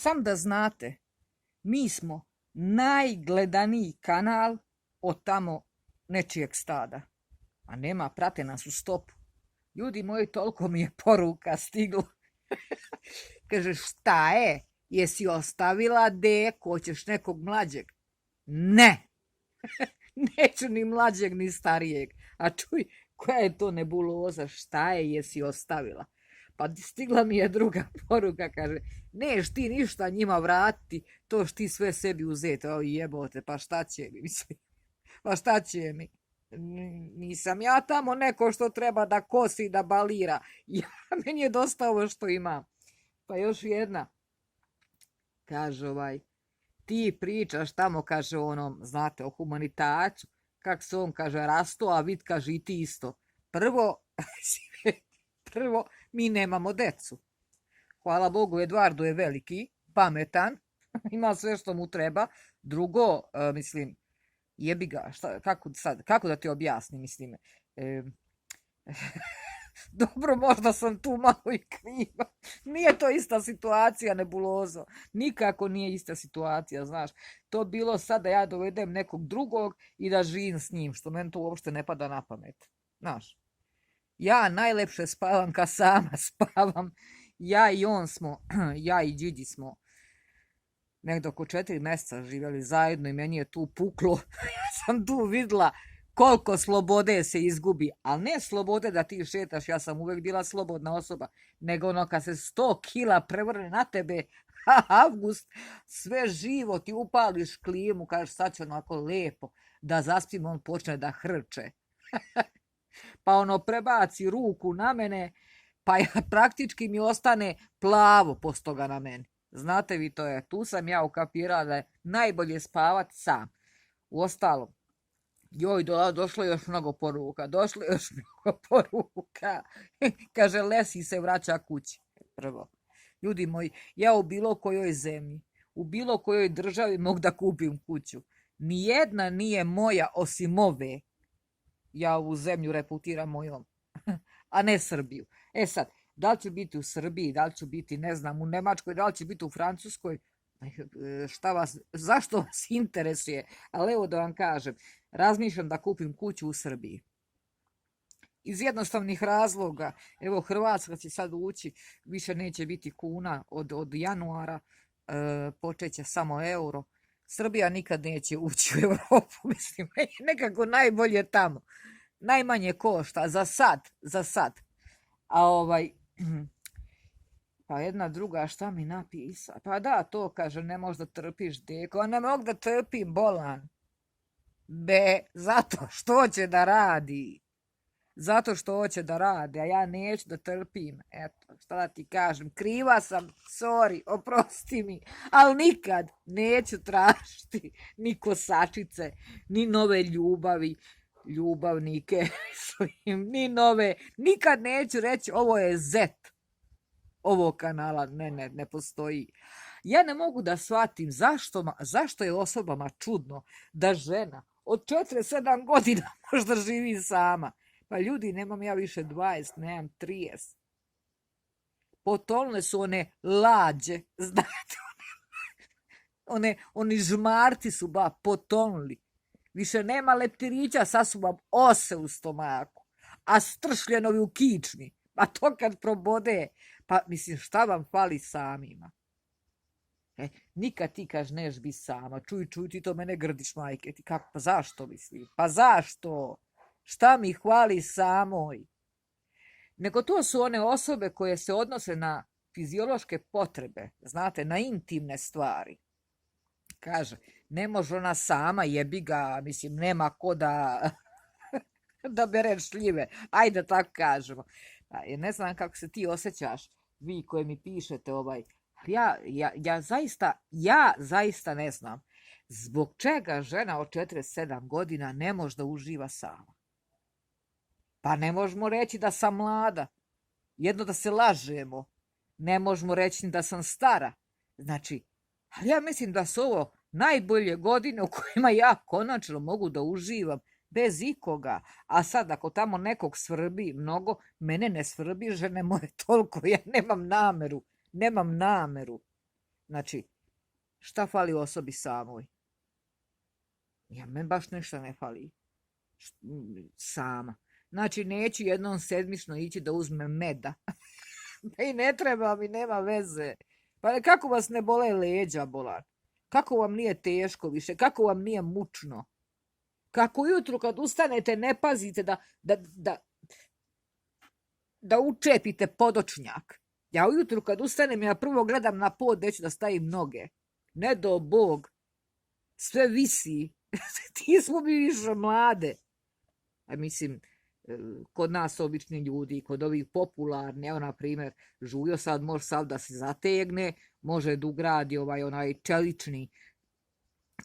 Sam da znate, mi smo najgledaniji kanal od tamo nečijeg stada. A nema, prate nas u stopu. Ljudi moji, toliko mi je poruka stiglo. Kaže, šta je? Jesi ostavila deko, hoćeš nekog mlađeg? Ne! Neću ni mlađeg, ni starijeg. A čuj, koja je to nebuloza? Šta je, jesi ostavila? Pa stigla mi je druga poruka, kaže, neš ti ništa njima vratiti, to što ti sve sebi uzeti. O jebote, pa šta će mi? Mislim, pa šta će mi? Nisam ja tamo neko što treba da kosi, da balira. Meni je dosta ovo što imam. Pa još jedna. Kaže ti pričaš tamo, kaže onom, znate, o humanitaču, kak se on, kaže, rasto, a vid, kaže, i ti isto. Prvo, mi nemamo decu. Hvala Bogu, Eduardo je veliki, pametan, ima sve što mu treba. Drugo, mislim, jebi ga, kako da ti objasnim, mislim, dobro, možda sam tu malo i kriva. Nije to ista situacija, nebulozo. Nikako nije ista situacija, znaš. To bilo sad da ja dovedem nekog drugog i da živim s njim, što meni to uopšte ne pada na pamet. Znaš, ja najlepše spavam kad sama spavam. Ja i on smo, ja i Điđi smo nekdo oko 4 mjeseca živjeli zajedno i meni je tu puklo. Ja sam tu vidjela koliko slobode se izgubi, ali ne slobode da ti šetaš, ja sam uvek bila slobodna osoba, nego ono kad se 100 kila prevrne na tebe, Avgust, sve živo, ti upališ klimu, kažeš sad će onako lepo da zaspim, on počne da hrče. Pa ono prebaci ruku na mene, pa ja, praktički mi ostane plavo posto toga na meni. Znate vi, to je, tu sam ja ukapirala da je najbolje spavati sam. Uostalom, joj, došlo je još mnogo poruka, Kaže, Lesi se vraća kući. Prvo, ljudi moji, ja u bilo kojoj zemlji, u bilo kojoj državi mogu da kupim kuću. Nijedna nije moja osim ove. Ja ovu zemlju reputiram mojom, a ne Srbiju. E sad, da li ću biti u Srbiji, da li ću biti, ne znam, u Nemačkoj, da li ću biti u Francuskoj, zašto vas interesuje? Ali evo da vam kažem, razmišljam da kupim kuću u Srbiji. Iz jednostavnih razloga, evo Hrvatska će sad ući, više neće biti kuna od januara, počeće samo euro. Srbija nikad neće ući u Europu, mislim, nekako najbolje tamo. Najmanje košta, za sad. A pa jedna druga, šta mi napisa? Pa da, to kaže, ne možeš da trpiš deko, a ne mogu da trpim bolan. Zato što će da radi. Zato što hoće da radi, a ja neću da trpim. Eto, šta da ti kažem, kriva sam, sorry, oprosti mi, ali nikad neću tražiti ni kosačice, ni nove ljubavnike, ni nove, nikad neću reći ovo je zet ovog kanala, ne postoji. Ja ne mogu da shvatim zašto je osobama čudno da žena od 47 godina možda živi sama. Pa ljudi, nemam ja više 20, nemam 30. Potonule su one lađe, znate, oni žmarci su potonuli. Više nema leptirića, sad su vam ose u stomaku, a stršljenovi u kičmi. Pa to kad probode, pa mislim, šta vam fali samima? Nikad ti neš bi sama, čuj, ti to mene grdiš, majke, ti kako, pa zašto mislim, pa zašto? Šta mi hvali samoj? Nego to su one osobe koje se odnose na fiziološke potrebe, znate, na intimne stvari. Kaže, ne može ona sama, jebi ga, mislim, nema ko da bere šljive, ajde tako kažemo. Ne znam kako se ti osjećaš, vi koji mi pišete ja zaista ne znam zbog čega žena od 47 godina ne može da uživa sama. Pa ne možemo reći da sam mlada, jedno da se lažemo, ne možemo reći da sam stara. Znači, ali ja mislim da su ovo najbolje godine u kojima ja konačno mogu da uživam bez ikoga. A sad ako tamo nekog svrbi mnogo, mene ne svrbi, žene moje, toliko, ja nemam nameru. Znači, šta fali osobi samoj? Ja, meni baš nešto ne fali. Sama. Znači, neću jednom sedmično ići da uzmem meda. I ne treba mi, nema veze. Pa kako vas ne bole leđa, bolan? Kako vam nije teško više? Kako vam nije mučno? Kako ujutru kad ustanete ne pazite da učepite podočnjak? Ja ujutru kad ustanem, ja prvo gledam na pod gdje ću da stavim noge. Ne do Bog. Sve visi. Ti smo mi više mlade. A mislim, kod nas obični ljudi, kod ovih popularni, evo na primjer, Žuljo sad može sav da se zategne, može da ugradi onaj čelični,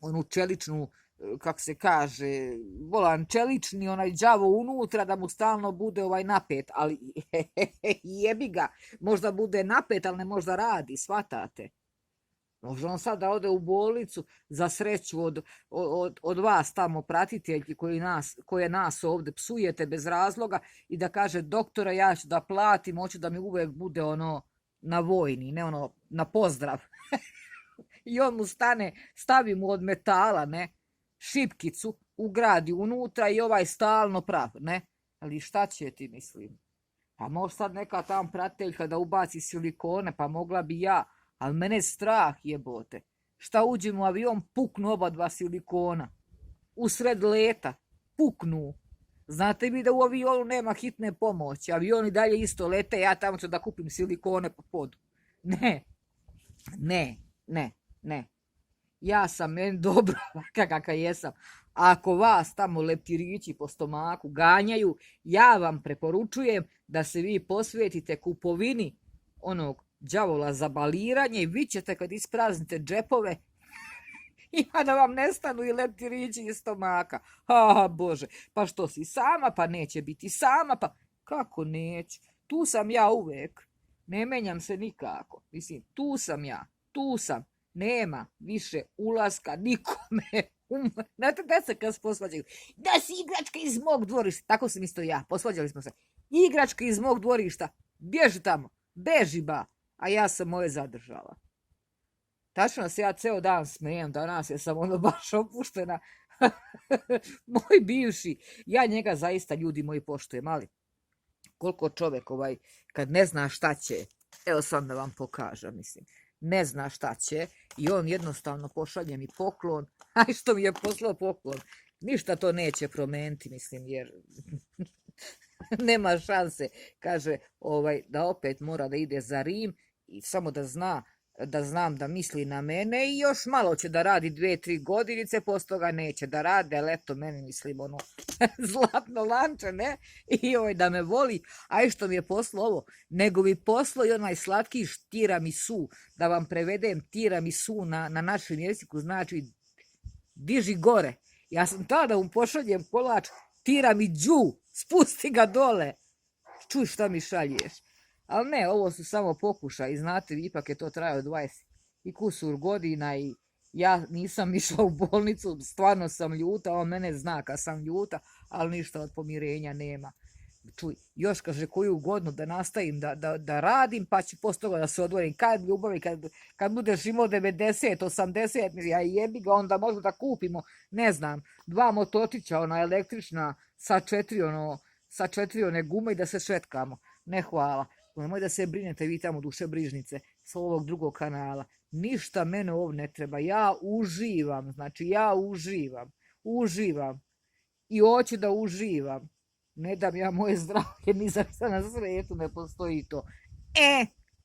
onu čeličnu, kako se kaže, volan čelični, onaj đavo unutra da mu stalno bude napet, ali jebi ga, možda bude napet, ali ne možda radi, shvatate. Može on sad da ode u bolnicu za sreću od vas tamo pratiteljki koje nas ovdje psujete bez razloga i da kaže doktore ja ću da platim, hoću da mi uvijek bude na vojni, ne na pozdrav. I on mu stavi mu od metala, ne, šipkicu, ugradi unutra i stalno prav, ne. Ali šta će ti, mislim? Pa može sad neka tam pratiteljka da ubaci silikone, pa mogla bi ja. Ali mene strah jebote. Šta uđem u avion, puknu oba dva silikona. Usred leta. Puknu. Znate vi da u avionu nema hitne pomoći. Avioni dalje isto lete, ja tamo ću da kupim silikone po podu. Ne. Ja sam meni dobro, kakav jesam. Ako vas tamo leptirići po stomaku ganjaju, ja vam preporučujem da se vi posvetite kupovini onog đavola za baliranje i vi ćete kad ispraznite džepove ima da vam nestanu i leptirići iz stomaka. Bože, pa što si sama, pa neće biti sama, pa kako neće? Tu sam ja uvek. Ne menjam se nikako. Mislim, tu sam. Nema više ulaska nikome. Znate da se kad se posvađaju? Da si igračka iz mog dvorišta. Tako sam isto ja. Posvađali smo se. Igračka iz mog dvorišta. Bježi tamo. Beži ba. A ja sam moje zadržala. Tačno se ja ceo dan smijem danas, jer sam baš opuštena. Moj bivši, ja njega zaista, ljudi moji, poštujem, ali koliko čovjek kad ne zna šta će, evo sam da vam pokažem, mislim, ne zna šta će i on jednostavno pošalje mi poklon, a što mi je poslao poklon, ništa to neće promeniti, mislim, jer nema šanse, kaže, da opet mora da ide za Rim i samo da znam da misli na mene i još malo će da radi 2-3 godinice, posto toga neće da radi, ali eto meni mislim zlatno lanče, ne, i da me voli, a i što mi je poslao ovo, nego mi poslao i onaj slatki tiramisu, da vam prevedem tiramisu na našem jeziku, znači diži gore, ja sam tada mu pošaljem kolač tiramiđu, spusti ga dole, čuj šta mi šalješ. Ali ne, ovo su samo pokušaj, znate, ipak je to trajao 20 i kusur godina i ja nisam išla u bolnicu, stvarno sam ljuta, on mene zna kad sam ljuta, ali ništa od pomirenja nema. Čuj, još kaže koju godinu da nastavim da radim, pa ću posto toga da se odvorim. Kad ljubavi, kad budeš imao 90, 80, ja jebi ga, onda možda da kupimo, ne znam, 2 motočića, ona električna, sa 4 one gume i da se šetkamo. Ne hvala. Nemoj da se brinete vi tamo dušebrižnice sa ovog drugog kanala. Ništa mene ovdje ne treba. Ja uživam. Znači ja uživam. I hoću da uživam. Ne dam ja moje zdravlje ni za šta na svijetu, ne postoji to.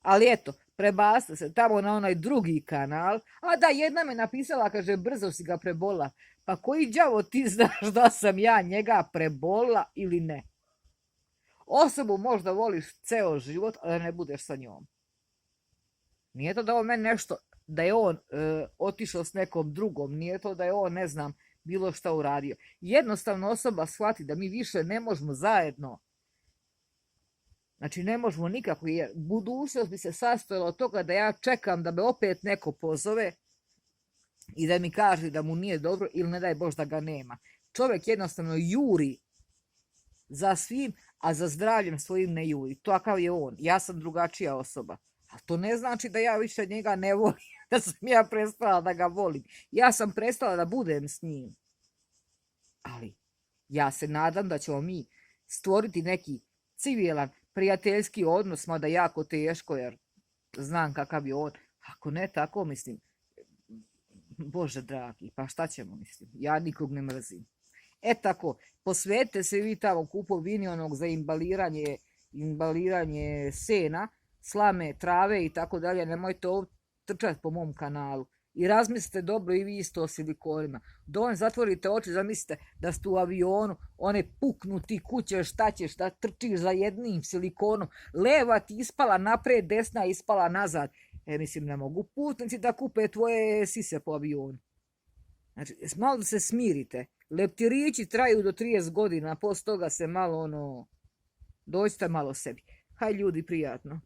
Ali eto, prebacite se tamo na onaj drugi kanal. A da, jedna me napisala, kaže, brzo si ga prebola. Pa koji đavo ti znaš da sam ja njega prebola ili ne? Osobu možda voliš ceo život, a da ne budeš sa njom. Nije to da on meni nešto, da je on otišao s nekom drugom, nije to da je on, ne znam, bilo šta uradio. Jednostavno osoba shvati da mi više ne možemo zajedno. Znači ne možemo nikako, jer budućnost bi se sastojala od toga da ja čekam da me opet neko pozove i da mi kaže da mu nije dobro ili ne daj Bož da ga nema. Čovjek jednostavno juri za svim, a za zdravljem svojim ne juri. To kao je on. Ja sam drugačija osoba. Ali to ne znači da ja više njega ne volim, da sam ja prestala da ga volim. Ja sam prestala da budem s njim. Ali ja se nadam da ćemo mi stvoriti neki civilan, prijateljski odnos, mada jako teško, jer znam kakav je on. Ako ne tako, mislim, Bože dragi, pa šta ćemo, mislim, ja nikog ne mrzim. E tako, posvetite se vi tamo kupovini onog za imbaliranje sena, slame, trave i tako dalje, nemojte ovo trčati po mom kanalu. I razmislite dobro i vi isto o silikonima. Dovoljno zatvorite oči, zamislite da ste u avionu, one puknuti kuće, šta ćeš, da trčiš za jednim silikonom, leva ti ispala napred, desna ispala nazad. Mislim, ne mogu putnici da kupe tvoje sise po avionu. Znači, malo se smirite. Leptirići traju do 30 godina, poslije toga se malo dođite malo sebi. Haj ljudi, prijatno.